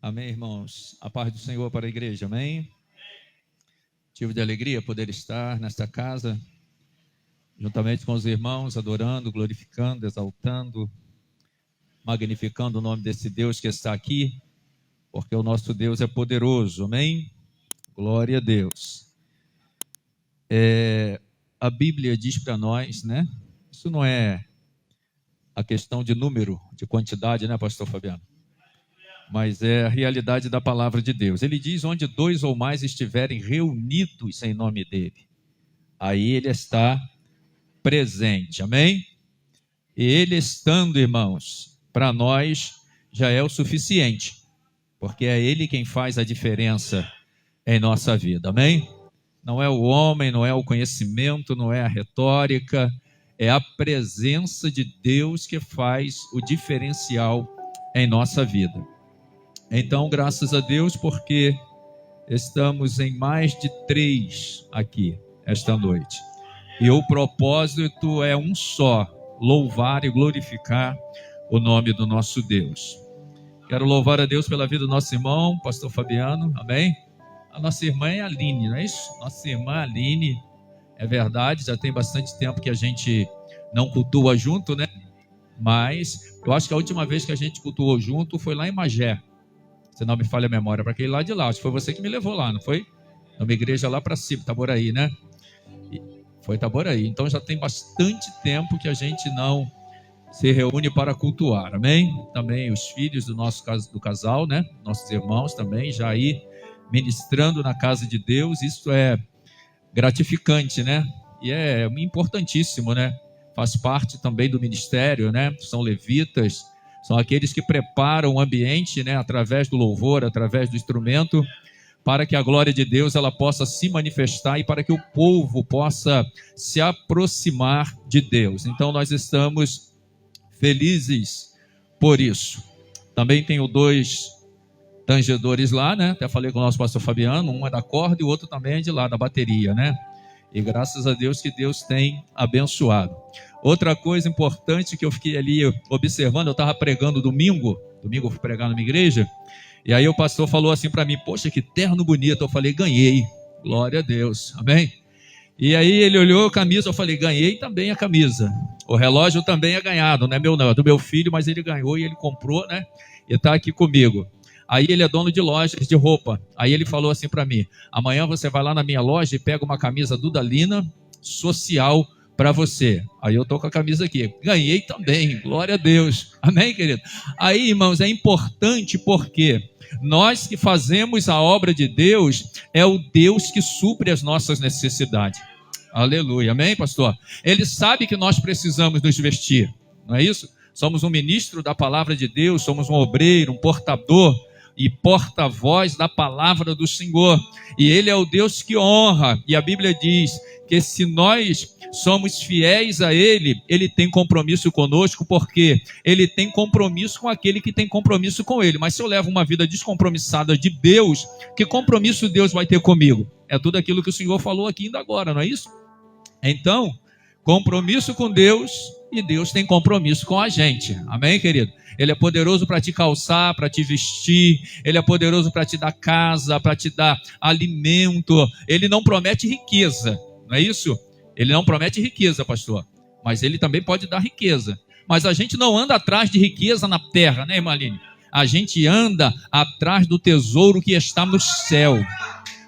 Amém, irmãos? A paz do Senhor para a igreja, amém? Motivo de alegria poder estar nesta casa, juntamente com os irmãos, adorando, glorificando, exaltando, magnificando o nome desse Deus que está aqui, porque o nosso Deus é poderoso, amém? Glória a Deus. A Bíblia diz para nós, né? Isso não é a questão de número, de quantidade, né, pastor Fabiano? Mas é a realidade da palavra de Deus. Ele diz: onde dois ou mais estiverem reunidos em nome dele, aí ele está presente, amém? E ele estando, irmãos, para nós já é o suficiente, porque é ele quem faz a diferença em nossa vida, amém? Não é o homem, não é o conhecimento, não é a retórica, é a presença de Deus que faz o diferencial em nossa vida. Então, graças a Deus, porque estamos em mais de 3 aqui, esta noite. E o propósito é um só: louvar e glorificar o nome do nosso Deus. Quero louvar a Deus pela vida do nosso irmão, pastor Fabiano, amém? A nossa irmã é a Aline, não é isso? Nossa irmã Aline, é verdade, já tem bastante tempo que a gente não cultua junto, né? Mas eu acho que a última vez que a gente cultuou junto foi lá em Magé. Se não me falha a memória, para aquele lá de lá. Acho que foi você que me levou lá, não foi? Numa igreja lá para cima, Itaboraí, né? Foi Itaboraí. Então já tem bastante tempo que a gente não se reúne para cultuar, amém? Também os filhos do casal, né? Nossos irmãos também já aí ministrando na casa de Deus. Isso é gratificante, né? E é importantíssimo, né? Faz parte também do ministério, né? São levitas. São aqueles que preparam o ambiente, né, através do louvor, através do instrumento, para que a glória de Deus ela possa se manifestar e para que o povo possa se aproximar de Deus. Então nós estamos felizes por isso. Também tenho 2 tangedores lá, né? Até falei com o nosso pastor Fabiano, um é da corda e o outro também é de lá, da bateria, né? E graças a Deus que Deus tem abençoado. Outra coisa importante que eu fiquei ali observando, eu estava pregando domingo eu fui pregar numa igreja, e aí o pastor falou assim para mim: poxa, que terno bonito. Eu falei: ganhei, glória a Deus, amém? E aí ele olhou a camisa, eu falei: ganhei também a camisa. O relógio também é ganhado, não é meu não, é do meu filho, mas ele ganhou e ele comprou, né? E está aqui comigo. Aí ele é dono de lojas de roupa. Aí ele falou assim para mim: amanhã você vai lá na minha loja e pega uma camisa Dudalina social para você. Aí eu tô com a camisa aqui. Ganhei também, glória a Deus. Amém, querido? Aí, irmãos, é importante porque nós que fazemos a obra de Deus, é o Deus que supre as nossas necessidades. Aleluia, amém, pastor? Ele sabe que nós precisamos nos vestir, não é isso? Somos um ministro da palavra de Deus, somos um obreiro, um portador e porta-voz da palavra do Senhor. E Ele é o Deus que honra. E a Bíblia diz que se nós somos fiéis a Ele, Ele tem compromisso conosco, porque Ele tem compromisso com aquele que tem compromisso com Ele. Mas se eu levo uma vida descompromissada de Deus, que compromisso Deus vai ter comigo? É tudo aquilo que o Senhor falou aqui ainda agora, não é isso? Então, compromisso com Deus, e Deus tem compromisso com a gente. Amém, querido? Ele é poderoso para te calçar, para te vestir. Ele é poderoso para te dar casa, para te dar alimento. Ele não promete riqueza, não é isso? Ele não promete riqueza, pastor, mas ele também pode dar riqueza. Mas a gente não anda atrás de riqueza na terra, né, irmã Aline? A gente anda atrás do tesouro que está no céu.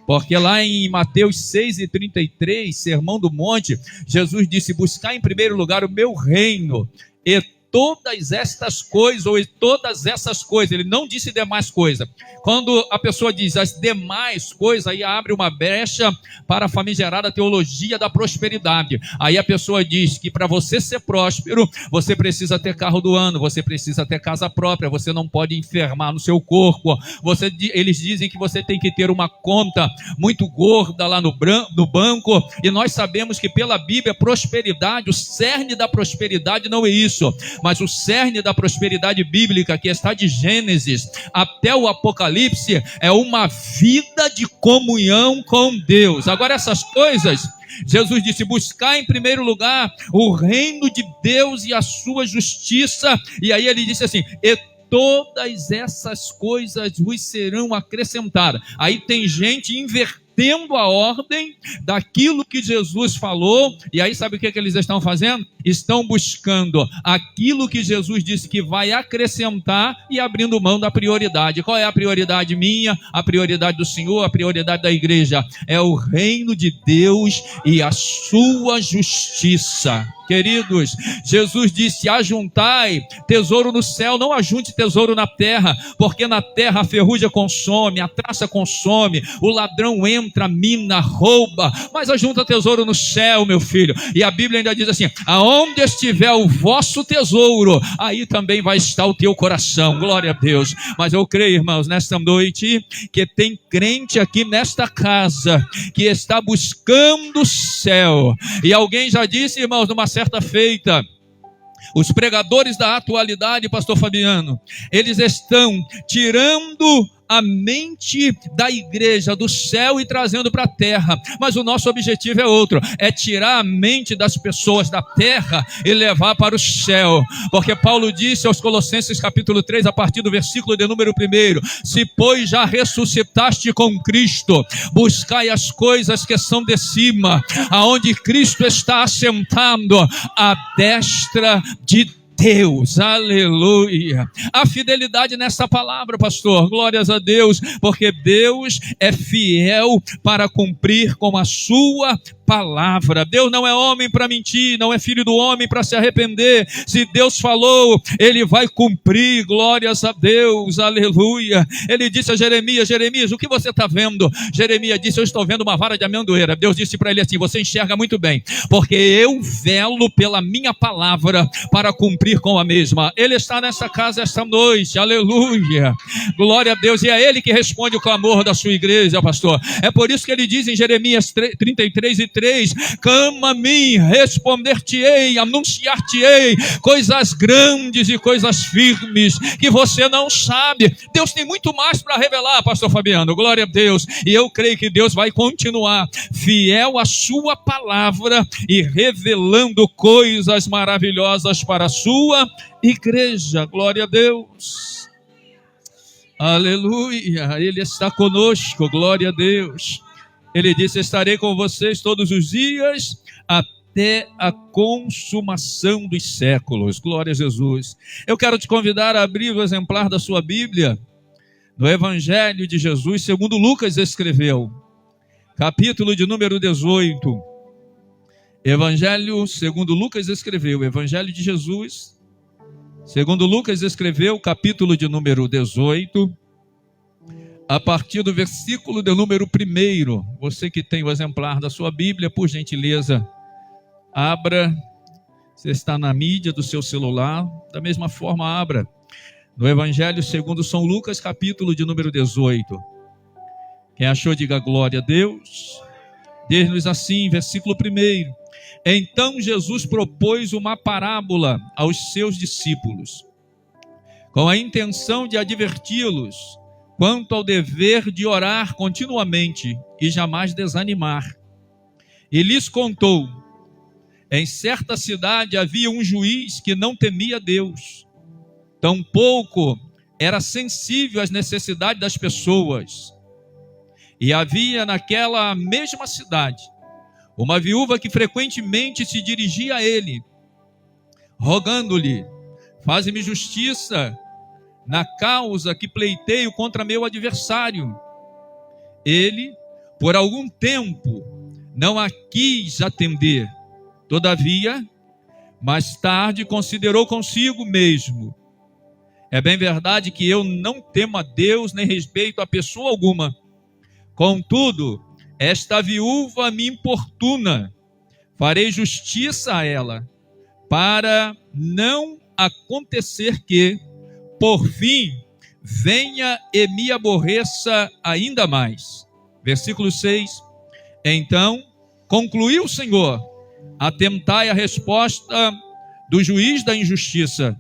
Porque lá em Mateus 6:33, Sermão do Monte, Jesus disse: buscar em primeiro lugar o meu reino, e todas estas coisas, ou todas essas coisas, ele não disse demais coisas. Quando a pessoa diz as demais coisas, aí abre uma brecha para a famigerada teologia da prosperidade. Aí a pessoa diz que para você ser próspero, você precisa ter carro do ano, você precisa ter casa própria, você não pode enfermar no seu corpo, eles dizem que você tem que ter uma conta muito gorda lá no banco, e nós sabemos que pela Bíblia, prosperidade, o cerne da prosperidade não é isso, mas o cerne da prosperidade bíblica, que está de Gênesis até o Apocalipse, é uma vida de comunhão com Deus. Agora essas coisas, Jesus disse: buscar em primeiro lugar o reino de Deus e a sua justiça, e aí ele disse assim: e todas essas coisas vos serão acrescentadas. Aí tem gente invertendo a ordem daquilo que Jesus falou, e aí sabe o que eles estão fazendo? Estão buscando aquilo que Jesus disse que vai acrescentar e abrindo mão da prioridade. Qual é a prioridade minha? A prioridade do Senhor, a prioridade da igreja é o reino de Deus e a sua justiça. Queridos, Jesus disse: ajuntai tesouro no céu, não ajunte tesouro na terra, porque na terra a ferrugem consome, a traça consome, o ladrão entra, mina, rouba, mas ajunta tesouro no céu, meu filho. E a Bíblia ainda diz assim: aonde estiver o vosso tesouro, aí também vai estar o teu coração. Glória a Deus. Mas eu creio, irmãos, nesta noite, que tem crente aqui nesta casa, que está buscando o céu. E alguém já disse, irmãos, numa certa feita, os pregadores da atualidade, pastor Fabiano, eles estão tirando a mente da igreja do céu e trazendo para a terra, mas o nosso objetivo é outro, é tirar a mente das pessoas da terra e levar para o céu, porque Paulo disse aos Colossenses capítulo 3, a partir do versículo de número 1, se pois já ressuscitaste com Cristo, buscai as coisas que são de cima, aonde Cristo está assentado à destra de Deus. Aleluia. A fidelidade nessa palavra, pastor, glórias a Deus, porque Deus é fiel para cumprir com a sua palavra. Deus não é homem para mentir, não é filho do homem para se arrepender. Se Deus falou, Ele vai cumprir. Glórias a Deus, aleluia. Ele disse a Jeremias: Jeremias, o que você está vendo? Jeremias disse: eu estou vendo uma vara de amendoeira. Deus disse para ele assim: você enxerga muito bem, porque eu velo pela minha palavra para cumprir com a mesma. Ele está nessa casa esta noite, aleluia, glória a Deus. E é Ele que responde o clamor da sua igreja, pastor. É por isso que Ele diz em Jeremias 33:3: clama a mim, responder-te-ei, anunciar-te-ei coisas grandes e coisas firmes que você não sabe. Deus tem muito mais para revelar, pastor Fabiano, glória a Deus. E eu creio que Deus vai continuar fiel à sua palavra e revelando coisas maravilhosas para a sua igreja. Glória a Deus, aleluia. Ele está conosco, glória a Deus. Ele disse: estarei com vocês todos os dias até a consumação dos séculos. Glória a Jesus. Eu quero te convidar a abrir o exemplar da sua Bíblia no Evangelho de Jesus, segundo Lucas escreveu, capítulo de número 18. Evangelho segundo Lucas escreveu, Evangelho de Jesus, segundo Lucas escreveu, capítulo de número 18, a partir do versículo de número 1. Você que tem o exemplar da sua Bíblia, por gentileza, abra. Você está na mídia do seu celular, da mesma forma abra no Evangelho segundo São Lucas, capítulo de número 18. Quem achou, diga glória a Deus. Diz-nos assim, versículo 1: então Jesus propôs uma parábola aos seus discípulos, com a intenção de adverti-los quanto ao dever de orar continuamente e jamais desanimar. E lhes contou: em certa cidade havia um juiz que não temia Deus, tampouco era sensível às necessidades das pessoas. E havia naquela mesma cidade uma viúva que frequentemente se dirigia a ele, rogando-lhe: faze-me justiça na causa que pleiteio contra meu adversário. Ele, por algum tempo, não a quis atender. Todavia, mais tarde considerou consigo mesmo: é bem verdade que eu não temo a Deus, nem respeito a pessoa alguma. Contudo, esta viúva me importuna. Farei justiça a ela, para não acontecer que, por fim, venha e me aborreça ainda mais. Versículo 6. Então, concluiu o Senhor: atentai a resposta do juiz da injustiça.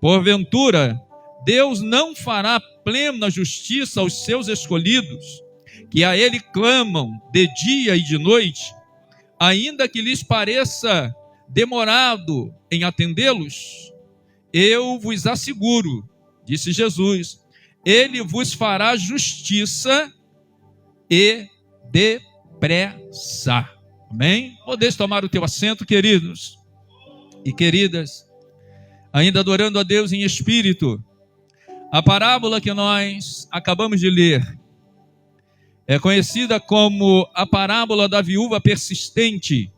Porventura, Deus não fará plena justiça aos seus escolhidos, que a Ele clamam de dia e de noite, ainda que lhes pareça demorado em atendê-los? Eu vos asseguro disse Jesus, ele vos fará justiça e depressa. Amém? Podeis tomar o teu assento, queridos e queridas, ainda adorando a Deus em espírito. A parábola que nós acabamos de ler é conhecida como a parábola da viúva persistente.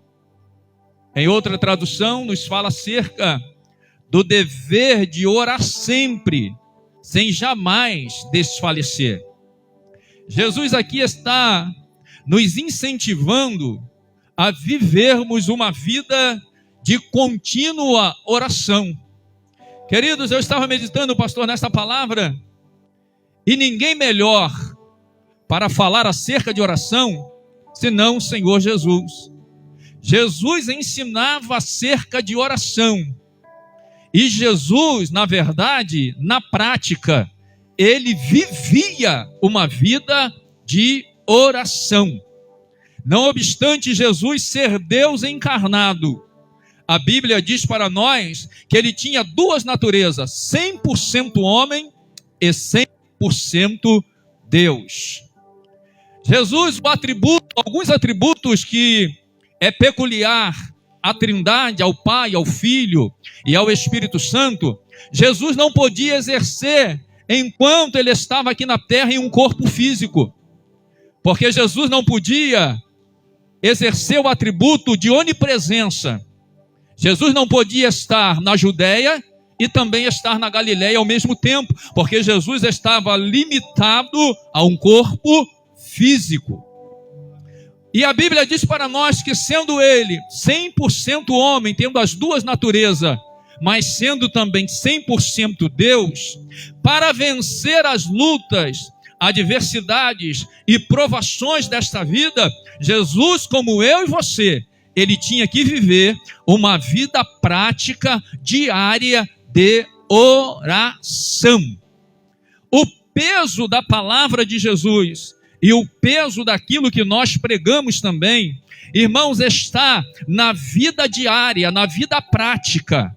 Em outra tradução, nos fala acerca do dever de orar sempre, sem jamais desfalecer. Jesus aqui está nos incentivando a vivermos uma vida de contínua oração. Queridos, eu estava meditando, pastor, nessa palavra, e ninguém melhor para falar acerca de oração senão o Senhor Jesus. Jesus ensinava acerca de oração. E Jesus, na verdade, na prática, ele vivia uma vida de oração. Não obstante Jesus ser Deus encarnado, a Bíblia diz para nós que ele tinha duas naturezas, 100% homem e 100% Deus. Jesus, alguns atributos que é peculiar à Trindade, ao Pai, ao Filho e ao Espírito Santo, Jesus não podia exercer enquanto ele estava aqui na terra em um corpo físico, porque Jesus não podia exercer o atributo de onipresença. Jesus não podia estar na Judeia e também estar na Galileia ao mesmo tempo, porque Jesus estava limitado a um corpo físico. E a Bíblia diz para nós que sendo ele 100% homem, tendo as duas naturezas, mas sendo também 100% Deus, para vencer as lutas, adversidades e provações desta vida, Jesus, como eu e você, ele tinha que viver uma vida prática, diária de oração. O peso da palavra de Jesus e o peso daquilo que nós pregamos também, irmãos, está na vida diária, na vida prática.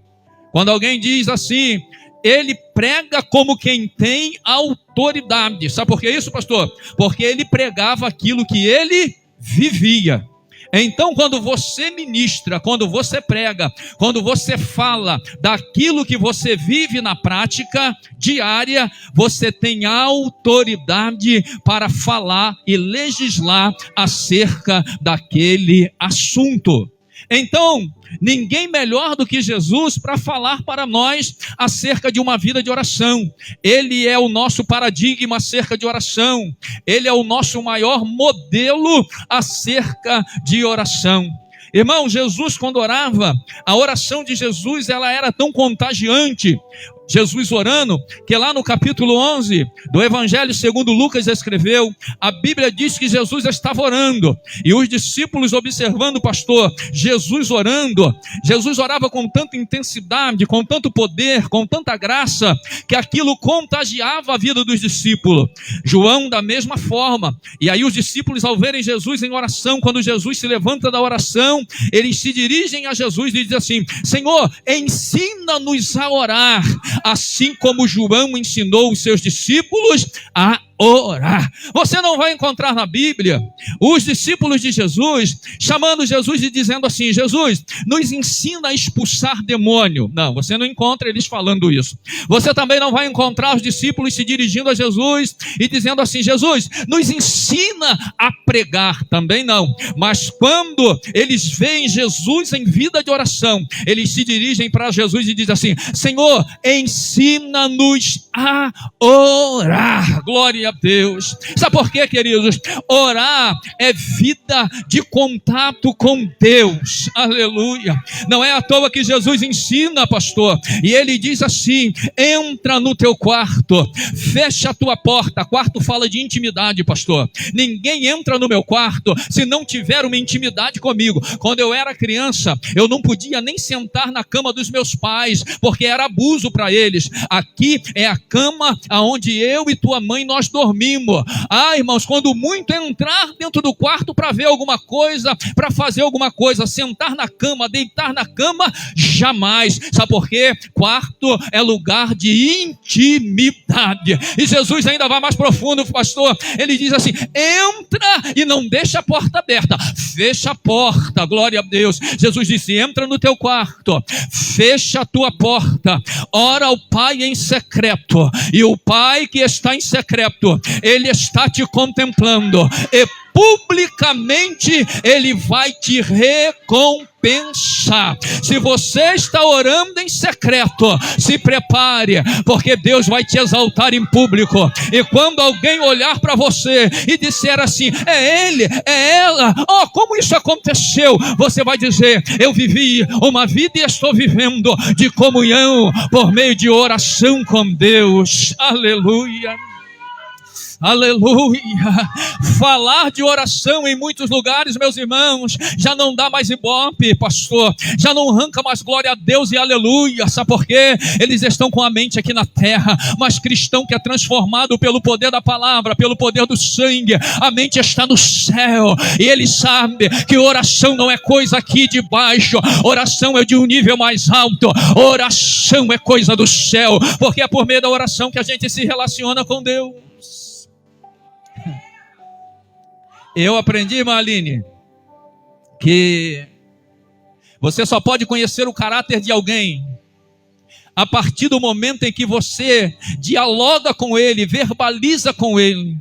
Quando alguém diz assim, ele prega como quem tem autoridade. Sabe por que isso, pastor? Porque ele pregava aquilo que ele vivia. Então, quando você ministra, quando você prega, quando você fala daquilo que você vive na prática diária, você tem autoridade para falar e legislar acerca daquele assunto. Então, ninguém melhor do que Jesus para falar para nós acerca de uma vida de oração. Ele é o nosso paradigma acerca de oração. Ele é o nosso maior modelo acerca de oração. Irmão, Jesus quando orava, a oração de Jesus ela era tão contagiante. Jesus orando, que lá no capítulo 11 do Evangelho segundo Lucas escreveu, a Bíblia diz que Jesus estava orando, e os discípulos observando o pastor, Jesus orando, Jesus orava com tanta intensidade, com tanto poder, com tanta graça, que aquilo contagiava a vida dos discípulos. João da mesma forma, e aí os discípulos ao verem Jesus em oração, quando Jesus se levanta da oração, eles se dirigem a Jesus e dizem assim, Senhor, ensina-nos a orar, assim como João ensinou os seus discípulos a orar. Você não vai encontrar na Bíblia os discípulos de Jesus chamando Jesus e dizendo assim, Jesus, nos ensina a expulsar demônio. Não, você não encontra eles falando isso. Você também não vai encontrar os discípulos se dirigindo a Jesus e dizendo assim, Jesus, nos ensina a pregar. Também não. Mas quando eles veem Jesus em vida de oração, eles se dirigem para Jesus e dizem assim, Senhor, ensina-nos a orar. Glória a Deus. Sabe por quê, queridos? Orar é vida de contato com Deus. Aleluia. Não é à toa que Jesus ensina, pastor, e ele diz assim, entra no teu quarto, fecha a tua porta. Quarto fala de intimidade, pastor. Ninguém entra no meu quarto se não tiver uma intimidade comigo. Quando eu era criança, eu não podia nem sentar na cama dos meus pais, porque era abuso para eles. Aqui é a cama aonde eu e tua mãe nós dormimos. dormimos. Irmãos, quando muito é entrar dentro do quarto para ver alguma coisa, para fazer alguma coisa, sentar na cama, deitar na cama, jamais. Sabe por quê? Quarto é lugar de intimidade. E Jesus ainda vai mais profundo, pastor. Ele diz assim: entra e não deixa a porta aberta, fecha a porta. Glória a Deus. Jesus disse: entra no teu quarto, fecha a tua porta, ora ao Pai em secreto, e o Pai que está em secreto, Ele está te contemplando, e publicamente Ele vai te recompensar. Se você está orando em secreto, se prepare, porque Deus vai te exaltar em público. E quando alguém olhar para você e disser assim: é ele, é ela, como isso aconteceu? Você vai dizer: eu vivi uma vida e estou vivendo de comunhão por meio de oração com Deus. Aleluia. Aleluia. Falar de oração em muitos lugares, meus irmãos, já não dá mais ibope, pastor, já não arranca mais glória a Deus e aleluia. Sabe por quê? Eles estão com a mente aqui na terra, mas cristão que é transformado pelo poder da palavra, pelo poder do sangue, a mente está no céu, e ele sabe que oração não é coisa aqui de baixo, oração é de um nível mais alto, oração é coisa do céu, porque é por meio da oração que a gente se relaciona com Deus. Eu aprendi, Marlene, que você só pode conhecer o caráter de alguém a partir do momento em que você dialoga com ele, verbaliza com ele.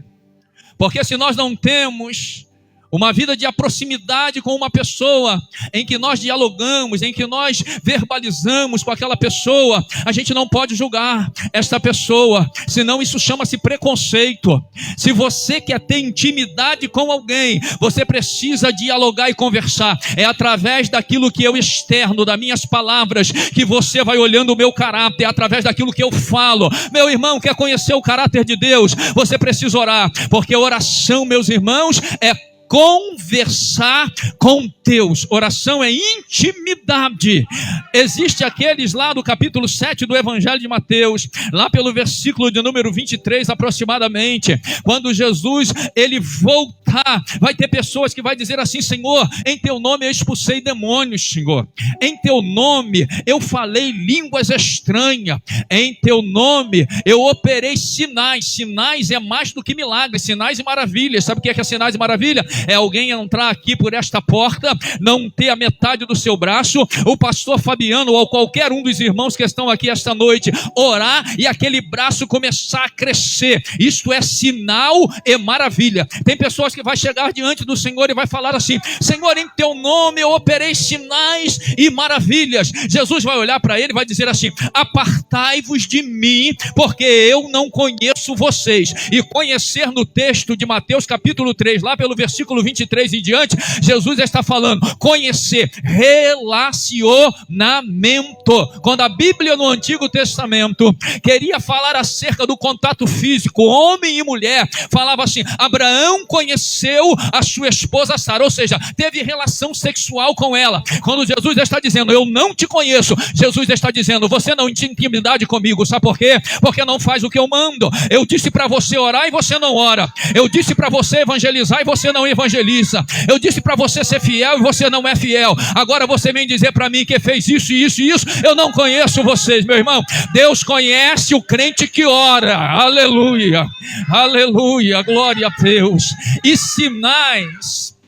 Porque se nós não temos uma vida de proximidade com uma pessoa, em que nós dialogamos, em que nós verbalizamos com aquela pessoa, a gente não pode julgar esta pessoa, senão isso chama-se preconceito. Se você quer ter intimidade com alguém, você precisa dialogar e conversar. É através daquilo que eu externo, das minhas palavras, que você vai olhando o meu caráter, é através daquilo que eu falo. Meu irmão, quer conhecer o caráter de Deus? Você precisa orar, porque oração, meus irmãos, é conversar com Deus. Oração é intimidade. Existe aqueles lá do capítulo 7 do Evangelho de Mateus, lá pelo versículo de número 23 aproximadamente, quando Jesus, ele voltar, vai ter pessoas que vai dizer assim: Senhor, em teu nome eu expulsei demônios, Senhor, em teu nome eu falei línguas estranhas, em teu nome eu operei sinais. Sinais é mais do que milagres, sinais e maravilhas. Sabe o que é sinais e maravilha? É alguém entrar aqui por esta porta, não ter a metade do seu braço, o pastor Fabiano ou qualquer um dos irmãos que estão aqui esta noite orar e aquele braço começar a crescer. Isto é sinal e maravilha. Tem pessoas que vai chegar diante do Senhor e vai falar assim: Senhor, em teu nome eu operei sinais e maravilhas. Jesus vai olhar para ele e vai dizer assim: apartai-vos de mim, porque eu não conheço vocês. E conhecer, no texto de Mateus capítulo 3, lá pelo versículo 23 em diante, Jesus está falando conhecer, relacionamento. Quando a Bíblia no Antigo Testamento queria falar acerca do contato físico, homem e mulher, falava assim: Abraão conheceu a sua esposa Sara, ou seja, teve relação sexual com ela. Quando Jesus está dizendo eu não te conheço, Jesus está dizendo você não tem intimidade comigo. Sabe por quê? Porque não faz o que eu mando. Eu disse para você orar e você não ora. Eu disse para você evangelizar e você não evangeliza. Eu disse para você ser fiel e você não é fiel. Agora você vem dizer para mim que fez isso e isso e isso. Eu não conheço vocês, meu irmão. Deus conhece o crente que ora. Aleluia, aleluia, glória a Deus. E sinais,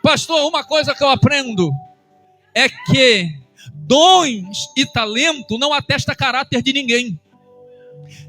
pastor, uma coisa que eu aprendo é que dons e talento não atesta caráter de ninguém.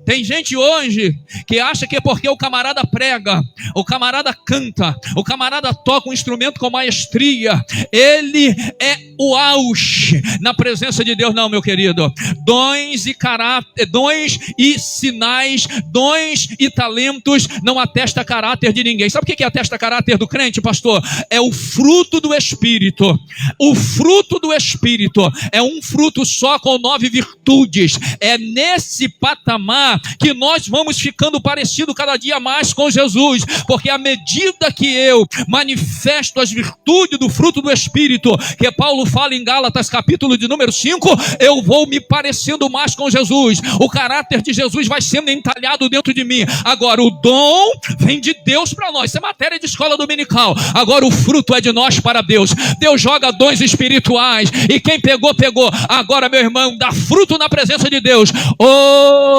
Tem gente hoje que acha que é porque o camarada prega, o camarada canta, o camarada toca um instrumento com maestria, ele é o auge na presença de Deus. Não, meu querido. Dons e caráter, dons e sinais, dons e talentos não atesta caráter de ninguém. Sabe o que atesta caráter do crente, pastor? É o fruto do Espírito. O fruto do Espírito é um fruto só com 9 virtudes. virtudes. É nesse patamar que nós vamos ficando parecido cada dia mais com Jesus, porque à medida que eu manifesto as virtudes do fruto do Espírito, que Paulo fala em Gálatas capítulo de número 5, eu vou me parecendo mais com Jesus. O caráter de Jesus vai sendo entalhado dentro de mim. Agora o dom vem de Deus para nós, isso é matéria de escola dominical. Agora o fruto é de nós para Deus. Deus joga dons espirituais, e quem pegou, pegou. Agora, meu irmão, dá fruto na presença de Deus.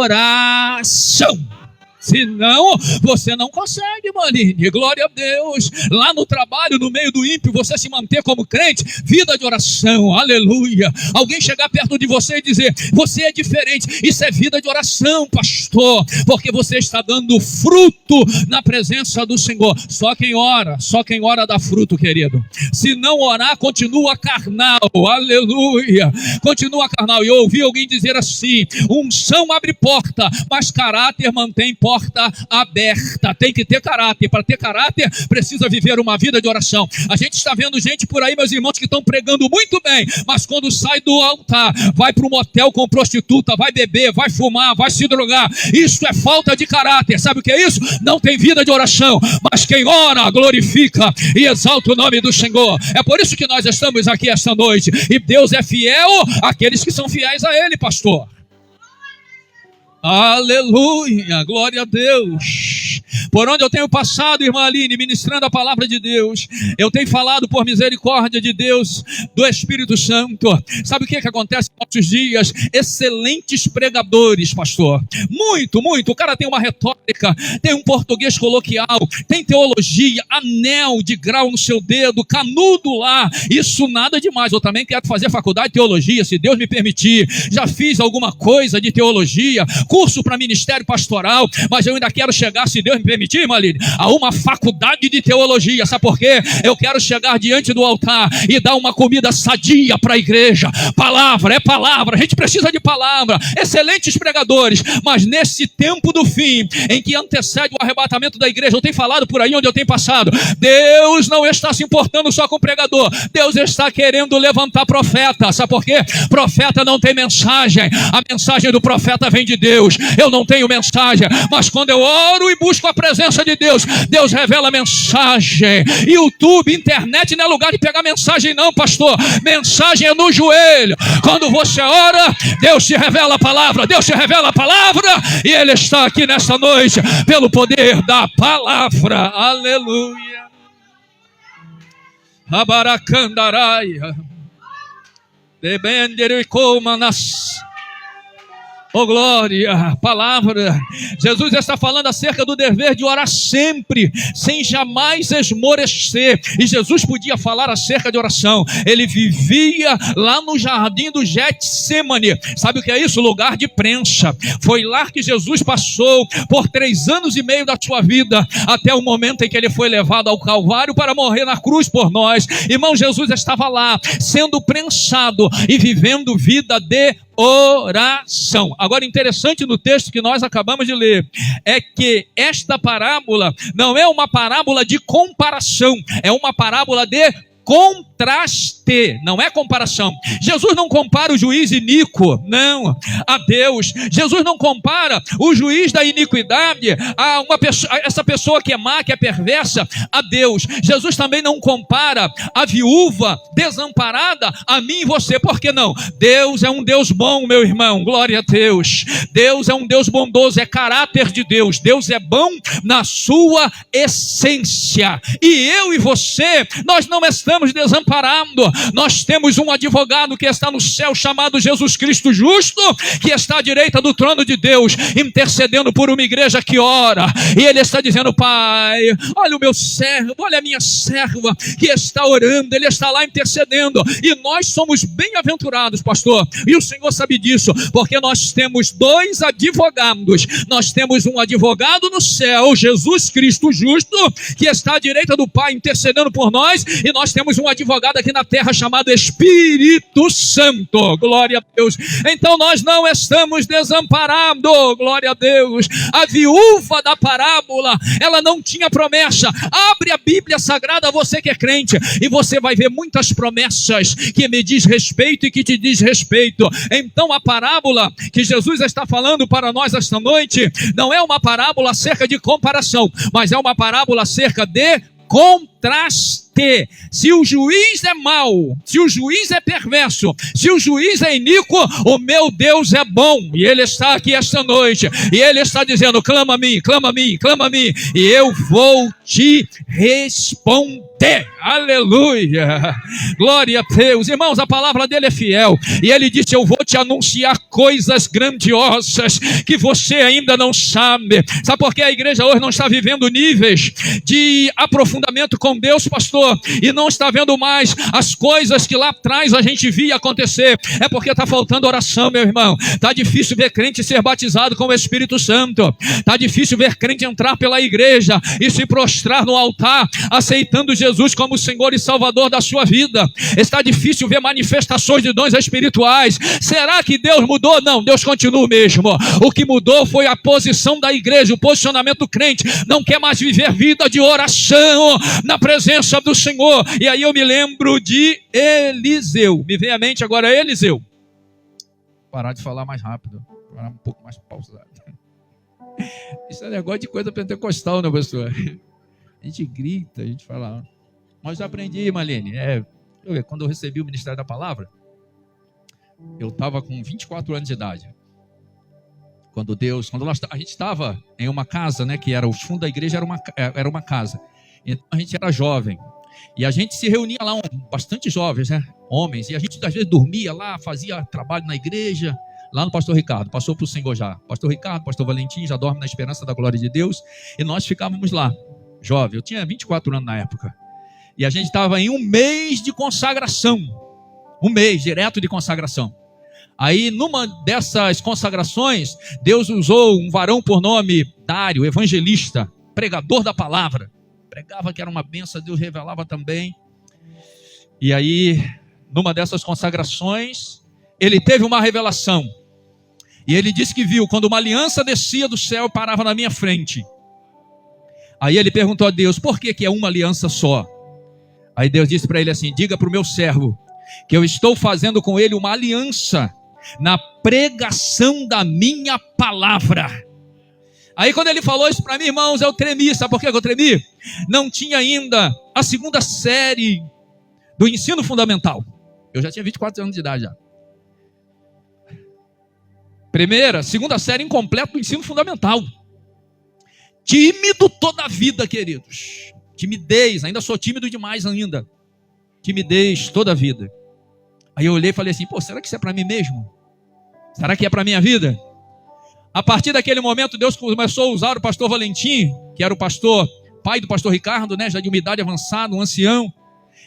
Oração. Senão, você não consegue, Maline. Glória a Deus. Lá no trabalho, no meio do ímpio, você se manter como crente, vida de oração, aleluia. Alguém chegar perto de você e dizer, você é diferente. Isso é vida de oração, pastor, porque você está dando fruto na presença do Senhor. Só quem ora dá fruto, querido. Se não orar, continua carnal, aleluia. Continua carnal. E eu ouvi alguém dizer assim, unção abre porta, mas caráter mantém porta aberta. Tem que ter caráter. Para ter caráter, precisa viver uma vida de oração. A gente está vendo gente por aí, meus irmãos, que estão pregando muito bem, mas quando sai do altar, vai para um motel com prostituta, vai beber, vai fumar, vai se drogar. Isso é falta de caráter. Sabe o que é isso? Não tem vida de oração. Mas quem ora, glorifica e exalta o nome do Senhor. É por isso que nós estamos aqui esta noite. E Deus é fiel àqueles que são fiéis a Ele, pastor. Aleluia, glória a Deus. Por onde eu tenho passado, irmã Aline, ministrando a palavra de Deus, eu tenho falado por misericórdia de Deus, do Espírito Santo. Sabe o que acontece nos nossos dias? Excelentes pregadores, pastor. Muito, muito. O cara tem uma retórica, tem um português coloquial, tem teologia, anel de grau no seu dedo, canudo lá. Isso nada demais. Eu também quero fazer faculdade de teologia, se Deus me permitir. Já fiz alguma coisa de teologia, curso para ministério pastoral, mas eu ainda quero chegar, se Deus me permitir, Maline, a uma faculdade de teologia. Sabe por quê? Eu quero chegar diante do altar e dar uma comida sadia para a igreja. Palavra, é palavra, a gente precisa de palavra. Excelentes pregadores, mas nesse tempo do fim, em que antecede o arrebatamento da igreja, eu tenho falado por aí onde eu tenho passado, Deus não está se importando só com o pregador, Deus está querendo levantar profeta. Sabe por quê? Profeta não tem mensagem, a mensagem do profeta vem de Deus. Eu não tenho mensagem, mas quando eu oro e busco a presença de Deus, Deus revela mensagem. YouTube, internet não é lugar de pegar mensagem não, pastor. Mensagem é no joelho. Quando você ora, Deus te revela a palavra, Deus te revela a palavra, e Ele está aqui nessa noite pelo poder da palavra. Aleluia. Abaracandaraia. Debendericoumanas. Oh glória, palavra. Jesus está falando acerca do dever de orar sempre, sem jamais esmorecer. E Jesus podia falar acerca de oração. Ele vivia lá no jardim do Getsemane. Sabe o que é isso? Lugar de prensa. Foi lá que Jesus passou por 3 anos e meio da sua vida, até o momento em que ele foi levado ao Calvário para morrer na cruz por nós. Irmão, Jesus estava lá, sendo prensado e vivendo vida de oração. Agora, interessante no texto que nós acabamos de ler, é que esta parábola não é uma parábola de comparação, é uma parábola de contraste, não é comparação. Jesus não compara o juiz iníquo, não, a Deus. Jesus não compara o juiz da iniquidade a uma pessoa, essa pessoa que é má, que é perversa, a Deus. Jesus também não compara a viúva desamparada a mim e você. Por que não? Deus é um Deus bom, meu irmão, glória a Deus. Deus é um Deus bondoso, é caráter de Deus. Deus é bom na sua essência. E eu e você, nós não estamos desamparando. Nós temos um advogado que está no céu, chamado Jesus Cristo justo, que está à direita do trono de Deus, intercedendo por uma igreja que ora. E ele está dizendo: Pai, olha o meu servo, olha a minha serva que está orando, ele está lá intercedendo. E nós somos bem-aventurados, pastor, e o Senhor sabe disso, porque nós temos 2 advogados. Nós temos um advogado no céu, Jesus Cristo justo, que está à direita do Pai intercedendo por nós, e nós temos um advogado aqui na terra terra chamado Espírito Santo. Glória a Deus. Então nós não estamos desamparados. Glória a Deus. A viúva da parábola, ela não tinha promessa. Abre a Bíblia Sagrada, você que é crente, e você vai ver muitas promessas que me diz respeito e que te diz respeito. Então a parábola que Jesus está falando para nós esta noite não é uma parábola acerca de comparação, mas é uma parábola acerca de contraste. Se o juiz é mau, se o juiz é perverso, se o juiz é iníquo, o meu Deus é bom, e Ele está aqui esta noite, e Ele está dizendo: clama a mim, clama a mim, clama a mim, e eu vou te responder. Aleluia, glória a Deus. Irmãos, a palavra dele é fiel, e ele disse: eu vou te anunciar coisas grandiosas que você ainda não sabe. Sabe por que a igreja hoje não está vivendo níveis de aprofundamento com Deus, pastor? E não está vendo mais as coisas que lá atrás a gente via acontecer. É porque está faltando oração, meu irmão. Está difícil ver crente ser batizado com o Espírito Santo. Está difícil ver crente entrar pela igreja e se prostrar no altar, aceitando Jesus como Senhor e Salvador da sua vida. Está difícil ver manifestações de dons espirituais. Será que Deus mudou? Não, Deus continua o mesmo. O que mudou foi a posição da igreja, o posicionamento do crente. Não quer mais viver vida de oração na presença do Senhor. E aí eu me lembro de Eliseu. Me vem à mente agora Eliseu. Parar de falar mais rápido, parar um pouco mais pausado. Isso é negócio de coisa pentecostal, né, pastor? A gente grita, a gente fala. Mas eu aprendi, Malene. Quando eu recebi o Ministério da Palavra, eu estava com 24 anos de idade. Quando a gente estava em uma casa, né, que era o fundo da igreja, era uma casa. Então a gente era jovem. E a gente se reunia lá, bastante jovens, né? Homens. E a gente às vezes dormia lá, fazia trabalho na igreja. Lá no pastor Ricardo, passou para o Senhor já. Pastor Ricardo, pastor Valentim, já dorme na esperança da glória de Deus. E nós ficávamos lá, jovem. Eu tinha 24 anos na época. E a gente estava em um mês de consagração. Um mês direto de consagração. Aí, numa dessas consagrações, Deus usou um varão por nome Dário, evangelista, pregador da palavra. Pregava que era uma benção, Deus revelava também. E aí, numa dessas consagrações, ele teve uma revelação. E ele disse que viu quando uma aliança descia do céu e parava na minha frente. Aí ele perguntou a Deus: por que é uma aliança só? Aí Deus disse para ele assim: diga para o meu servo que eu estou fazendo com ele uma aliança na pregação da minha palavra. Aí quando ele falou isso para mim, irmãos, eu tremi. Sabe por que eu tremi? Não tinha ainda a segunda série do ensino fundamental. Eu já tinha 24 anos de idade já. Segunda série incompleta do ensino fundamental. Tímido toda a vida, queridos. Timidez, ainda sou tímido demais ainda. Timidez toda a vida. Aí eu olhei e falei assim: pô, será que isso é para mim mesmo? Será que é para minha vida? A partir daquele momento, Deus começou a usar o pastor Valentim, que era o pastor, pai do pastor Ricardo, né, já de uma idade avançada, um ancião.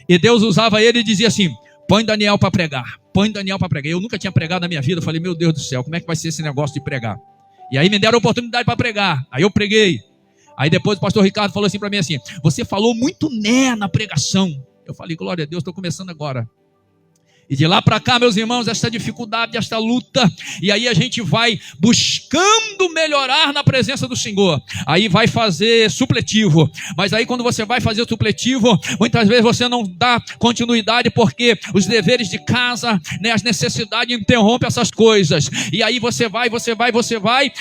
E Deus usava ele e dizia assim: põe Daniel para pregar, põe Daniel para pregar. Eu nunca tinha pregado na minha vida. Eu falei: meu Deus do céu, como é que vai ser esse negócio de pregar? E aí me deram a oportunidade para pregar. Aí eu preguei. Aí depois o pastor Ricardo falou assim para mim assim: você falou muito né na pregação. Eu falei: glória a Deus, estou começando agora. E de lá para cá, meus irmãos, esta dificuldade, esta luta, e aí a gente vai buscando melhorar na presença do Senhor. Aí vai fazer supletivo, mas aí quando você vai fazer o supletivo, muitas vezes você não dá continuidade porque os deveres de casa, né, as necessidades interrompem essas coisas. E aí você vai.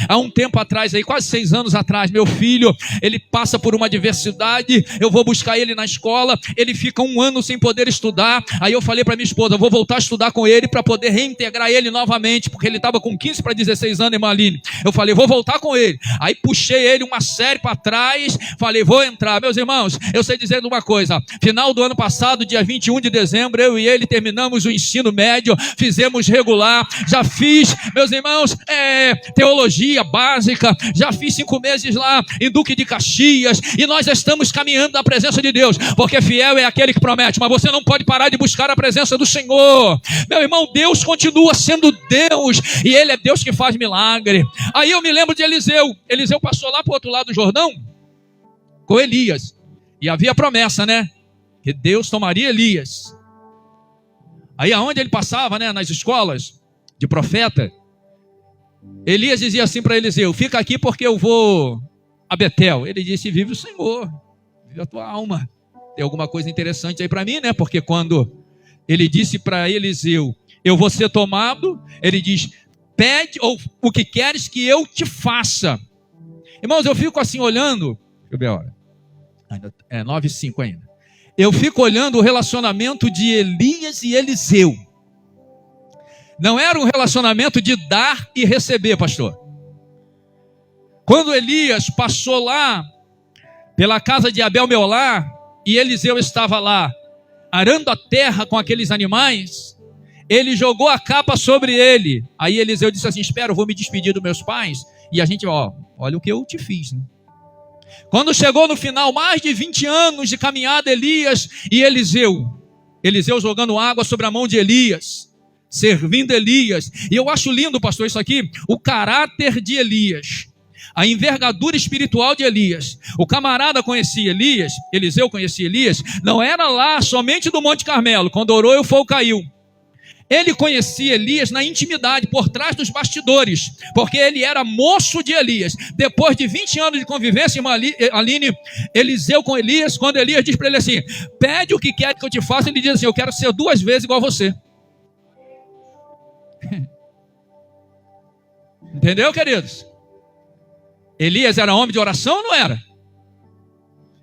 Há um tempo atrás, aí, quase 6 anos atrás, meu filho, ele passa por uma adversidade, eu vou buscar ele na escola, ele fica 1 ano sem poder estudar. Aí eu falei para minha esposa: eu vou voltar a estudar com ele para poder reintegrar ele novamente, porque ele estava com 15 para 16 anos, irmã Aline. Eu falei: vou voltar com ele. Aí puxei ele uma série para trás, falei: vou entrar. Meus irmãos, eu sei dizer uma coisa: final do ano passado, dia 21 de dezembro, eu e ele terminamos o ensino médio, fizemos regular, já fiz, meus irmãos, teologia básica, já fiz 5 meses lá em Duque de Caxias, e nós estamos caminhando na presença de Deus, porque fiel é aquele que promete. Mas você não pode parar de buscar a presença do Senhor. Meu irmão, Deus continua sendo Deus, e Ele é Deus que faz milagre. Aí eu me lembro de Eliseu. Eliseu passou lá para o outro lado do Jordão com Elias, e havia promessa, né, que Deus tomaria Elias. Aí aonde ele passava, né, nas escolas de profeta, Elias dizia assim para Eliseu: fica aqui porque eu vou a Betel. Ele disse: vive o Senhor, vive a tua alma. Tem alguma coisa interessante aí para mim, né? Porque quando ele disse para Eliseu: eu vou ser tomado, ele diz: pede ou o que queres que eu te faça. Irmãos, eu fico assim olhando, deixa eu ver a hora, é 9h05 ainda. Eu fico olhando o relacionamento de Elias e Eliseu. Não era um relacionamento de dar e receber, pastor. Quando Elias passou lá pela casa de Abel Meolá e Eliseu estava lá arando a terra com aqueles animais, ele jogou a capa sobre ele. Aí Eliseu disse assim: espera, eu vou me despedir dos meus pais. E a gente, olha o que eu te fiz, né? Quando chegou no final, mais de 20 anos de caminhada, Elias e Eliseu jogando água sobre a mão de Elias, servindo Elias. E eu acho lindo, pastor, isso aqui, o caráter de Elias, a envergadura espiritual de Elias. O camarada conhecia Elias, Eliseu conhecia Elias, não era lá somente do Monte Carmelo, quando orou e o fogo caiu. Ele conhecia Elias na intimidade, por trás dos bastidores, porque ele era moço de Elias. Depois de 20 anos de convivência, irmã Aline, Eliseu com Elias, quando Elias diz para ele assim: pede o que quer que eu te faça, ele diz assim: eu quero ser 2 vezes igual a você. Entendeu, queridos? Elias era homem de oração ou não era?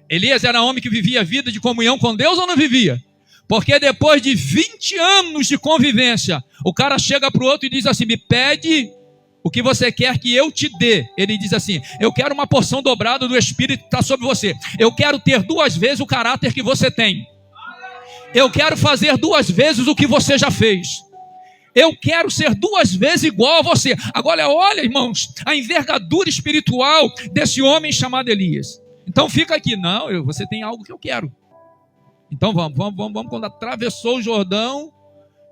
Elias era homem que vivia a vida de comunhão com Deus ou não vivia? Porque depois de 20 anos de convivência, o cara chega para o outro e diz assim: me pede o que você quer que eu te dê. Ele diz assim: eu quero uma porção dobrada do Espírito que está sobre você. Eu quero ter 2 vezes o caráter que você tem. Eu quero fazer 2 vezes o que você já fez. Eu quero ser 2 vezes igual a você. Agora olha, irmãos, a envergadura espiritual desse homem chamado Elias. Então fica aqui: não, você tem algo que eu quero. Então vamos. Quando atravessou o Jordão,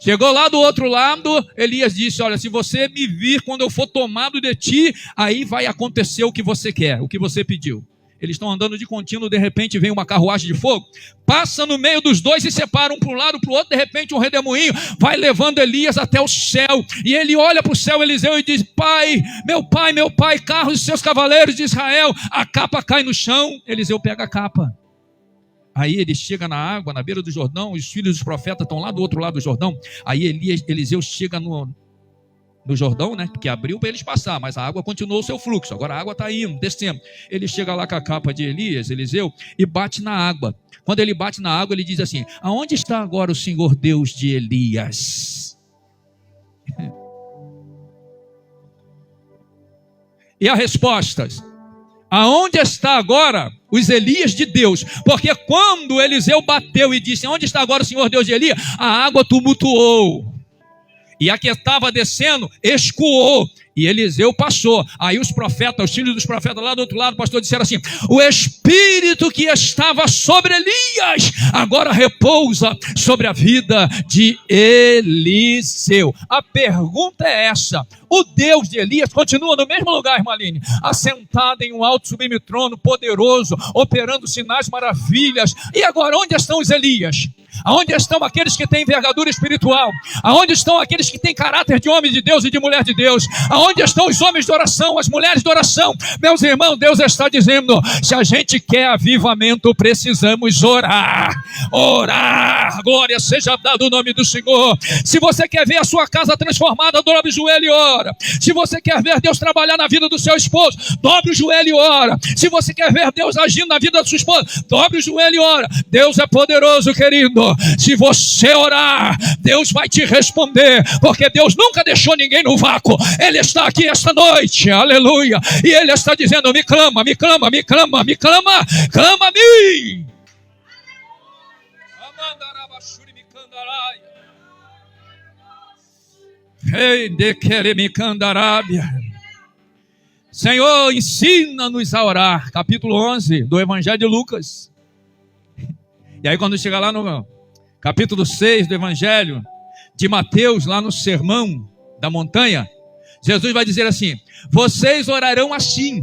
chegou lá do outro lado, Elias disse: olha, se você me vir quando eu for tomado de ti, aí vai acontecer o que você quer, o que você pediu. Eles estão andando de contínuo, de repente vem uma carruagem de fogo, passa no meio dos dois e separa um para um lado, para o outro. De repente um redemoinho vai levando Elias até o céu, e ele olha para o céu, Eliseu, e diz: pai, meu pai, carros e seus cavaleiros de Israel. A capa cai no chão, Eliseu pega a capa. Aí ele chega na água, na beira do Jordão, os filhos dos profetas estão lá do outro lado do Jordão. Aí Eliseu chega no Jordão, né, que abriu para eles passar, mas a água continuou o seu fluxo. Agora a água está indo, descendo. Ele chega lá com a capa de Eliseu, e bate na água. Quando ele bate na água, ele diz assim: aonde está agora o Senhor Deus de Elias? E a resposta: aonde está agora os Elias de Deus? Porque quando Eliseu bateu e disse: onde está agora o Senhor Deus de Elias? A água tumultuou. E a que estava descendo, escoou. E Eliseu passou. Aí os profetas, os filhos dos profetas lá do outro lado, o pastor disseram assim: o Espírito que estava sobre Elias, agora repousa sobre a vida de Eliseu. A pergunta é essa: o Deus de Elias continua no mesmo lugar, irmã Aline, assentado em um alto sublime trono, poderoso, operando sinais, maravilhas. E agora, onde estão os Elias? Aonde estão aqueles que têm envergadura espiritual? Aonde estão aqueles que têm caráter de homem de Deus e de mulher de Deus? Aonde estão os homens de oração, as mulheres de oração? Meus irmãos, Deus está dizendo: se a gente quer avivamento, precisamos orar. Orar, glória seja dado o nome do Senhor. Se você quer ver a sua casa transformada, dobre o joelho e ora. Se você quer ver Deus trabalhar na vida do seu esposo, dobre o joelho e ora. Se você quer ver Deus agindo na vida da sua esposa, dobre o joelho e ora. Deus é poderoso, querido. Se você orar, Deus vai te responder, porque Deus nunca deixou ninguém no vácuo. Ele está aqui esta noite, aleluia, e Ele está dizendo: me clama, me clama, me clama, me clama, clama-me. Senhor, ensina-nos a orar. Capítulo 11 do Evangelho de Lucas. E aí quando chega lá no capítulo 6 do Evangelho de Mateus, lá no Sermão da Montanha, Jesus vai dizer assim: vocês orarão assim.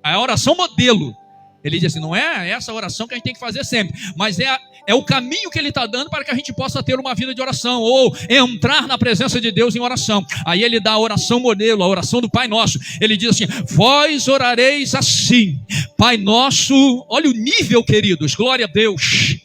A oração modelo. Ele diz assim: não é essa oração que a gente tem que fazer sempre, mas é É o caminho que ele está dando para que a gente possa ter uma vida de oração, ou entrar na presença de Deus em oração. Aí ele dá a oração modelo, a oração do Pai Nosso. Ele diz assim: vós orareis assim, Pai Nosso. Olha o nível, queridos, glória a Deus.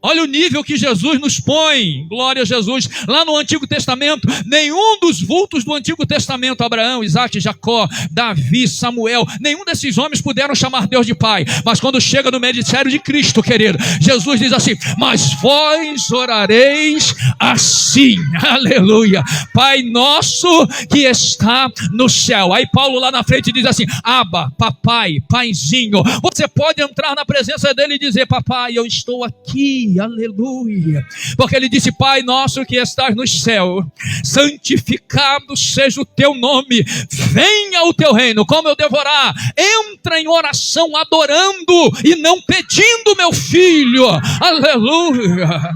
Olha o nível que Jesus nos põe, glória a Jesus. Lá no Antigo Testamento, nenhum dos vultos do Antigo Testamento, Abraão, Isaac, Jacó, Davi, Samuel, nenhum desses homens puderam chamar Deus de Pai. Mas quando chega no ministério de Cristo, querido, Jesus diz assim: mas vós orareis assim, aleluia, Pai Nosso que está no céu. Aí Paulo lá na frente diz assim: Abba, papai, paizinho. Você pode entrar na presença dele e dizer: papai, eu estou aqui, aleluia, porque ele disse: Pai Nosso que estás no céu, santificado seja o teu nome, venha o teu reino. Como eu devo orar? Entra em oração adorando e não pedindo, meu filho, aleluia.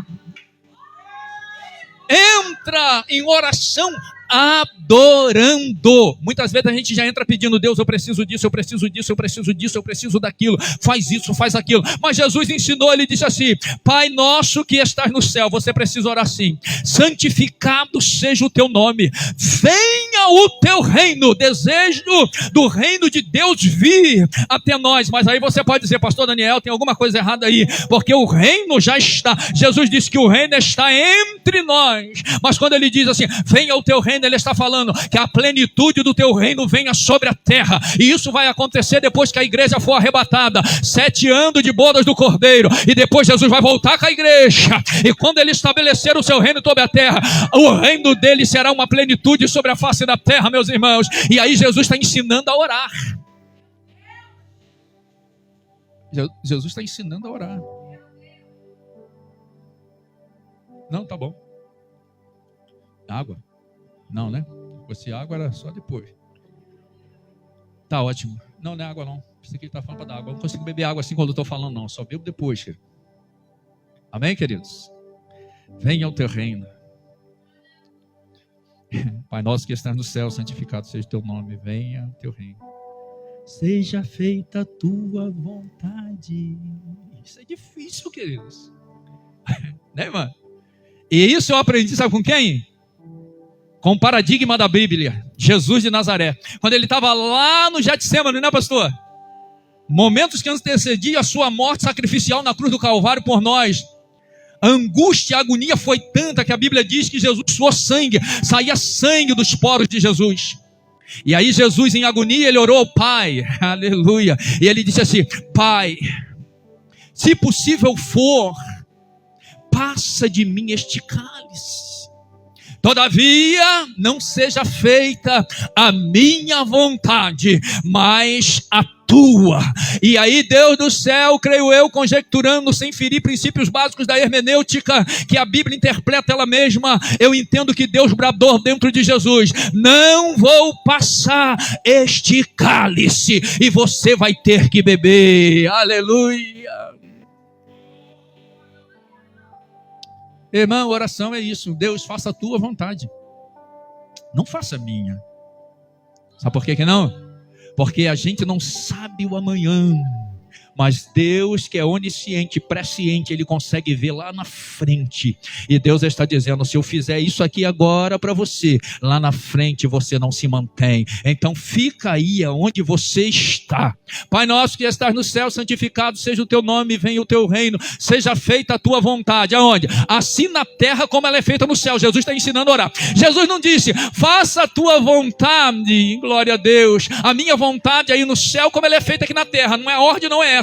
Entra em oração adorando. Muitas vezes a gente já entra pedindo: Deus, eu preciso disso, eu preciso disso, eu preciso disso, eu preciso daquilo, faz isso, faz aquilo. Mas Jesus ensinou, ele disse assim: Pai Nosso que estás no céu, você precisa orar assim: santificado seja o teu nome, venha o teu reino. Desejo do reino de Deus vir até nós. Mas aí você pode dizer: pastor Daniel, tem alguma coisa errada aí, porque o reino já está. Jesus disse que o reino está entre nós, mas quando ele diz assim: venha o teu reino, ele está falando que a plenitude do teu reino venha sobre a terra. E isso vai acontecer depois que a igreja for arrebatada. 7 anos de bodas do Cordeiro, e depois Jesus vai voltar com a igreja, e quando ele estabelecer o seu reino sobre a terra, o reino dele será uma plenitude sobre a face da terra, meus irmãos. E aí Jesus está ensinando a orar. Jesus está ensinando a orar. Não, tá bom. Água? Não, né? Se fosse água era só depois. Tá ótimo. Não, não é água não. Pensei que ele está falando para dar água. Eu não consigo beber água assim quando eu estou falando, não. Só bebo depois, querido. Amém, queridos? Venha ao teu reino. Pai Nosso que estás no céu, santificado seja o teu nome. Venha ao teu reino. Seja feita a tua vontade. Isso é difícil, queridos. Né, irmã? E isso eu aprendi, sabe com quem? Com o paradigma da Bíblia, Jesus de Nazaré. Quando ele estava lá no Getsêmani, né, pastor? Momentos que antecediam a sua morte sacrificial na cruz do Calvário por nós. A angústia, a agonia foi tanta que a Bíblia diz que Jesus suou sangue, saía sangue dos poros de Jesus. E aí Jesus, em agonia, ele orou ao Pai, aleluia. E ele disse assim: Pai, se possível for, passa de mim este cálice. Todavia, não seja feita a minha vontade, mas a tua. E aí Deus do céu, creio eu, conjecturando, sem ferir princípios básicos da hermenêutica, que a Bíblia interpreta ela mesma, eu entendo que Deus bradou dentro de Jesus: não vou passar este cálice, e você vai ter que beber. Aleluia. Irmão, oração é isso. Deus, faça a tua vontade, não faça a minha. Sabe por que não? Porque a gente não sabe o amanhã, mas Deus, que é onisciente, presciente, Ele consegue ver lá na frente. E Deus está dizendo: se eu fizer isso aqui agora para você, lá na frente você não se mantém. Então fica aí aonde você está. Pai Nosso que estás no céu, santificado seja o teu nome, venha o teu reino, seja feita a tua vontade. Aonde? Assim na terra como ela é feita no céu. Jesus está ensinando a orar. Jesus não disse: faça a tua vontade, glória a Deus, a minha vontade aí no céu como ela é feita aqui na terra. Não é ordem, não é essa.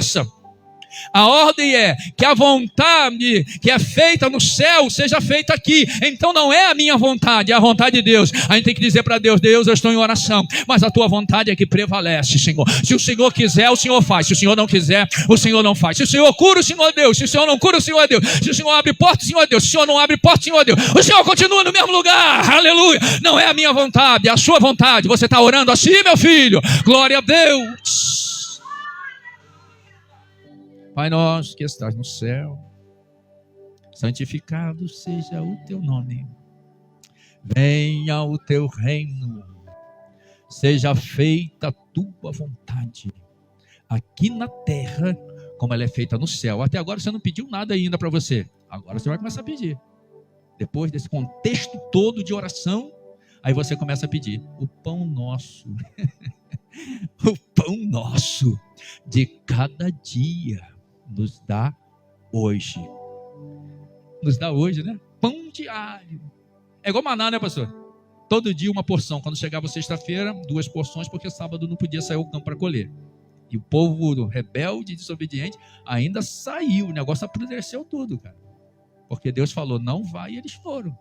A ordem é que a vontade que é feita no céu seja feita aqui. Então não é a minha vontade, é a vontade de Deus. A gente tem que dizer para Deus: Deus, eu estou em oração, mas a tua vontade é que prevalece, Senhor. Se o Senhor quiser, o Senhor faz. Se o Senhor não quiser, o Senhor não faz. Se o Senhor cura, o Senhor é Deus. Se o Senhor não cura, o Senhor é Deus. Se o Senhor abre porta, o Senhor é Deus. Se o Senhor não abre porta, o Senhor é Deus. O Senhor continua no mesmo lugar, aleluia. Não é a minha vontade, é a sua vontade. Você está orando assim, meu filho? Glória a Deus. Pai Nosso que estás no céu, santificado seja o teu nome. Venha o teu reino, seja feita a tua vontade, aqui na terra como ela é feita no céu. Até agora você não pediu nada ainda para você. Agora você vai começar a pedir. Depois desse contexto todo de oração, aí você começa a pedir o pão nosso. O pão nosso de cada dia nos dá hoje. Nos dá hoje, né? Pão diário. É igual maná, né, pastor? Todo dia uma porção. Quando chegava sexta-feira, 2 porções, porque sábado não podia sair ao campo para colher. E o povo rebelde e desobediente ainda saiu. O negócio apodreceu tudo, cara. Porque Deus falou, não vai, e eles foram.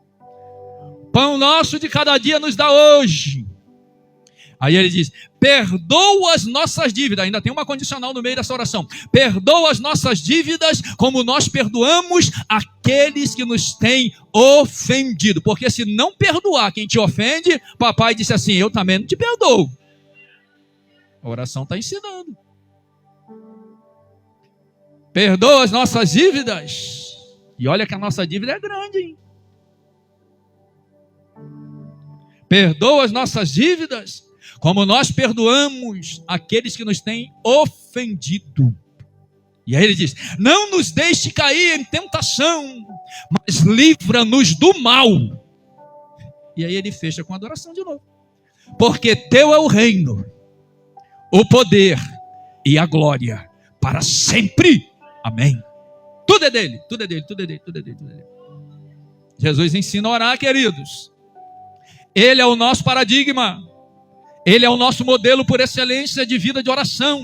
Pão nosso de cada dia nos dá hoje. Aí ele diz, perdoa as nossas dívidas. Ainda tem uma condicional no meio dessa oração. Perdoa as nossas dívidas como nós perdoamos aqueles que nos têm ofendido. Porque se não perdoar quem te ofende, papai disse assim, eu também não te perdoo. A oração está ensinando. Perdoa as nossas dívidas. E olha que a nossa dívida é grande, hein? Perdoa as nossas dívidas como nós perdoamos aqueles que nos têm ofendido. E aí ele diz, não nos deixe cair em tentação, mas livra-nos do mal. E aí ele fecha com a adoração de novo. Porque teu é o reino, o poder e a glória para sempre. Amém. Tudo é dele, tudo é dele, tudo é dele, tudo é dele, tudo é dele. Jesus ensina a orar, queridos. Ele é o nosso paradigma. Ele é o nosso modelo por excelência de vida de oração.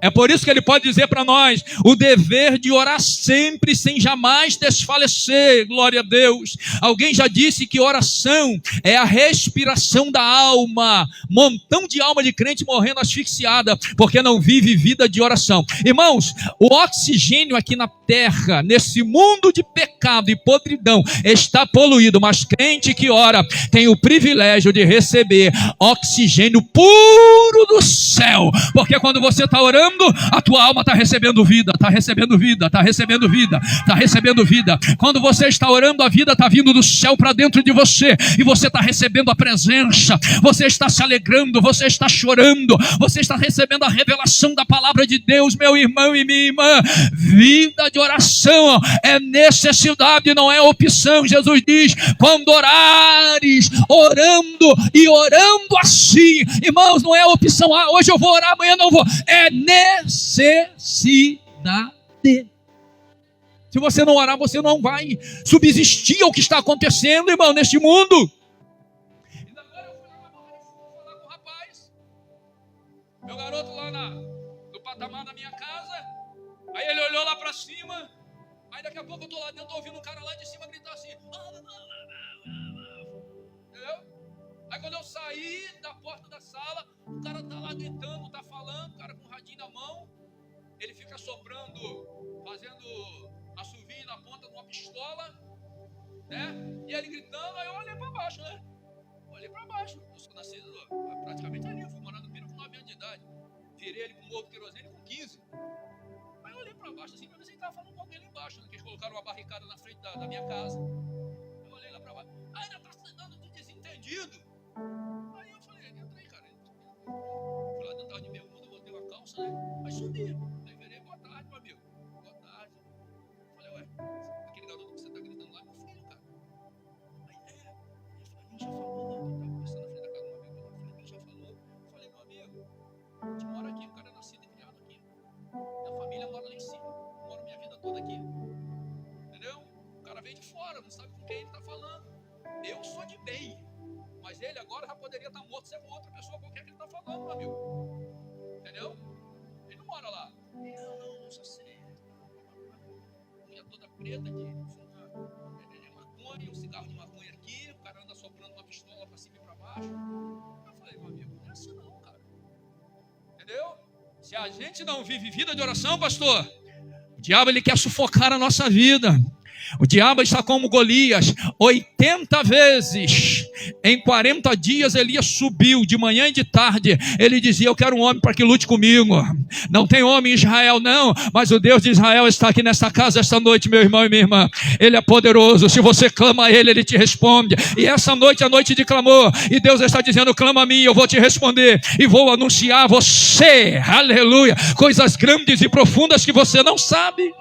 É por isso que ele pode dizer para nós, o dever de orar sempre, sem jamais desfalecer, glória a Deus. Alguém já disse que oração é a respiração da alma. Montão de alma de crente morrendo asfixiada, porque não vive vida de oração. Irmãos, o oxigênio aqui na terra, nesse mundo de pecado e podridão, está poluído, mas crente que ora, tem o privilégio de receber oxigênio puro do céu, porque quando você está orando, a tua alma está recebendo vida, está recebendo vida, está recebendo vida, está recebendo vida. Quando você está orando, a vida está vindo do céu para dentro de você, e você está recebendo a presença, você está se alegrando, você está chorando, você está recebendo a revelação da palavra de Deus, meu irmão e minha irmã. Vida de oração é necessidade, não é opção. Jesus diz, quando orares, orando e orando assim, irmãos, não é opção, hoje eu vou orar, amanhã não vou, é necessidade. Se você não orar, você não vai subsistir ao que está acontecendo, irmão, neste mundo. E agora eu fui lá falar com o rapaz, meu garoto lá no patamar da minha casa. Aí ele olhou lá para cima. Aí daqui a pouco eu estou lá dentro, ouvindo um cara lá de cima gritar assim. Entendeu? Aí quando eu saí da porta da sala, o cara tá lá gritando, tá falando, o cara com o radinho na mão, ele fica soprando, fazendo assovio na ponta de uma pistola, né? E ele gritando, aí eu olhei pra baixo, né? Olhei pra baixo, eu sou nascido praticamente ali, eu fui morar no Piro com 9 anos de idade, virei ele pro Morro do Querosene com 15. Aí eu olhei pra baixo assim, pra ver se ele tava falando com alguém lá embaixo, né? Que eles colocaram uma barricada na frente da minha casa. Eu olhei lá pra baixo, ainda tá se dando de desentendido. Aí eu falei, entra aí, cara. Fui lá dentro de bermuda, botei uma calça, né? Aí subi. Aí virei, boa tarde, meu amigo. Boa tarde. Falei, ué, aquele garoto que você tá gritando lá é meu filho, cara. Aí ele já falou, ele tava conversando na frente da casa do meu amigo. Ele já falou. Falei, meu amigo, a gente mora aqui, o cara é nascido e criado aqui. Minha família mora lá em cima. Eu moro minha vida toda aqui. Entendeu? O cara veio de fora, não sabe com quem ele tá falando. Eu sou de bem. Mas ele agora já poderia estar morto, ser com outra pessoa qualquer que ele está falando, meu amigo. Entendeu? Ele não mora lá. Não, só sei. Mulher toda preta de maconha, um cigarro de maconha aqui, o cara anda soprando uma pistola para cima e para baixo. Eu falei, meu amigo, não é assim não, cara. Entendeu? Se a gente não vive vida de oração, pastor, o diabo ele quer sufocar a nossa vida. O diabo está como Golias, 80 vezes Em 40 dias Elias subiu, de manhã e de tarde. Ele dizia: eu quero um homem para que lute comigo. Não tem homem em Israel não, mas o Deus de Israel está aqui nesta casa esta noite, meu irmão e minha irmã. Ele é poderoso. Se você clama a Ele, Ele te responde. E essa noite é a noite de clamor, e Deus está dizendo: clama a mim, eu vou te responder, e vou anunciar a você, aleluia, coisas grandes e profundas que você não sabe.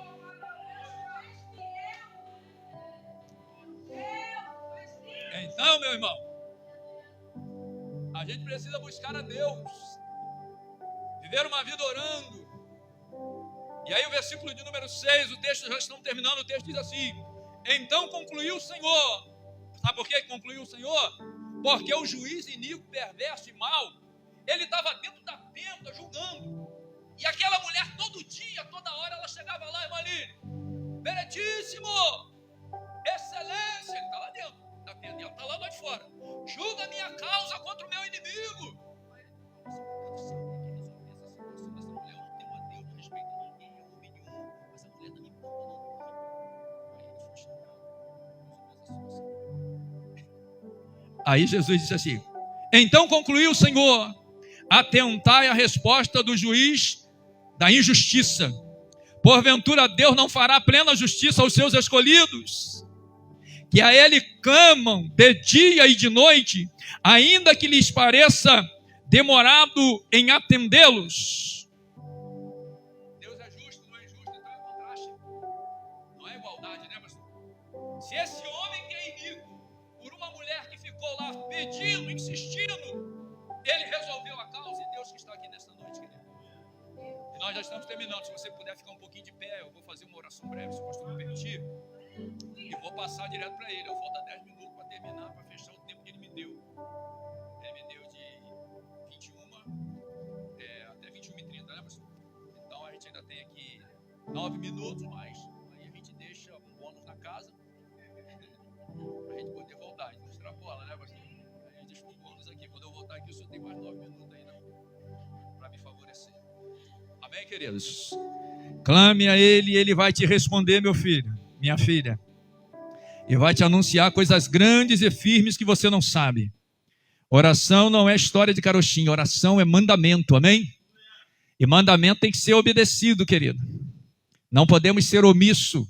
Então, meu irmão, a gente precisa buscar a Deus, viver uma vida orando. E aí o versículo de número 6, o texto, já estamos terminando, o texto diz assim: então concluiu o Senhor. Sabe por que concluiu o Senhor? Porque o juiz iníquo, perverso e mau, ele estava dentro da tenda julgando. E aquela mulher todo dia, toda hora, ela chegava lá, irmã Aline, Veretíssimo, excelência, ele está lá dentro da tenda, e ela está lá de fora. Julga a minha causa contra o meu inimigo. Aí Jesus disse assim: então concluiu o Senhor: atentai a resposta do juiz da injustiça. Porventura Deus não fará plena justiça aos seus escolhidos, que a Ele clamam de dia e de noite, ainda que lhes pareça demorado em atendê-los. Deus é justo, não é injusto, então é contraste. Não é igualdade, né, pastor? Se esse homem que é iníquo, por uma mulher que ficou lá pedindo, insistindo, ele resolveu a causa, e Deus que está aqui nesta noite, querido. E nós já estamos terminando. Se você puder ficar um pouquinho de pé, eu vou fazer uma oração breve, se o pastor me permitir, e vou passar direto para ele. Eu vou dar 10 minutos para terminar, para fechar o tempo que ele me deu. Ele me deu de 21 até 21h30, né, pastor? Então a gente ainda tem aqui 9 minutos, mas aí a gente deixa um bônus na casa para a gente poder voltar. A gente não extrapola, né, pastor? A gente deixa um bônus aqui. Quando eu voltar aqui, o senhor tem mais 9 minutos ainda para me favorecer. Amém, queridos? Clame a Ele e Ele vai te responder, meu filho, minha filha. E vai te anunciar coisas grandes e firmes que você não sabe. Oração não é história de carochinha, oração é mandamento, amém? E mandamento tem que ser obedecido, querido. Não podemos ser omisso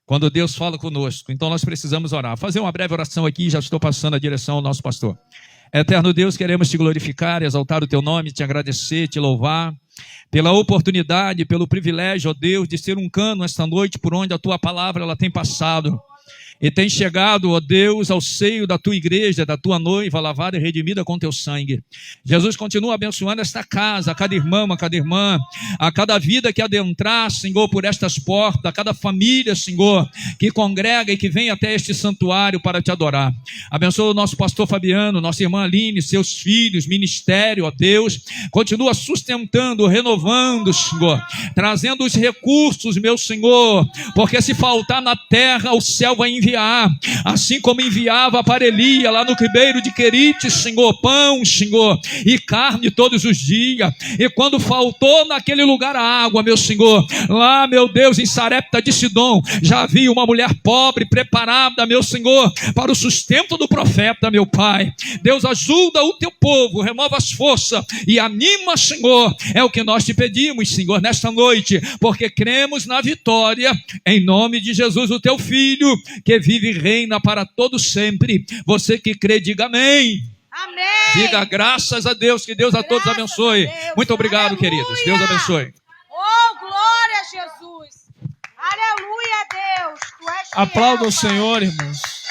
quando Deus fala conosco. Então nós precisamos orar. Vou fazer uma breve oração aqui, já estou passando a direção ao nosso pastor. Eterno Deus, queremos te glorificar, exaltar o teu nome, te agradecer, te louvar pela oportunidade, pelo privilégio, ó Deus, de ser um cano esta noite por onde a tua palavra ela tem passado. E tem chegado, ó Deus, ao seio da tua igreja, da tua noiva, lavada e redimida com teu sangue. Jesus, continua abençoando esta casa, a cada irmão, a cada irmã, a cada vida que adentrar, Senhor, por estas portas, a cada família, Senhor, que congrega e que vem até este santuário para te adorar. Abençoa o nosso pastor Fabiano, nossa irmã Aline, seus filhos, ministério, ó Deus. Continua sustentando, renovando, Senhor, trazendo os recursos, meu Senhor, porque se faltar na terra, o céu vai enviar. Assim como enviava para Elias lá no ribeiro de Querite, Senhor, pão, Senhor, e carne todos os dias. E quando faltou naquele lugar a água, meu Senhor, lá, meu Deus, em Sarepta de Sidom, já havia uma mulher pobre preparada, meu Senhor, para o sustento do profeta, meu Pai. Deus, ajuda o teu povo, renova as forças e anima, Senhor. É o que nós te pedimos, Senhor, nesta noite, porque cremos na vitória, em nome de Jesus, o teu Filho, que vive e reina para todo sempre. Você que crê, diga amém. Amém. Diga graças a Deus, que Deus a todos abençoe. Muito obrigado, queridos. Deus abençoe. Oh, glória a Jesus. Aleluia, Deus. Tu és fiel, Aplauda o Pai. Senhor, irmãos.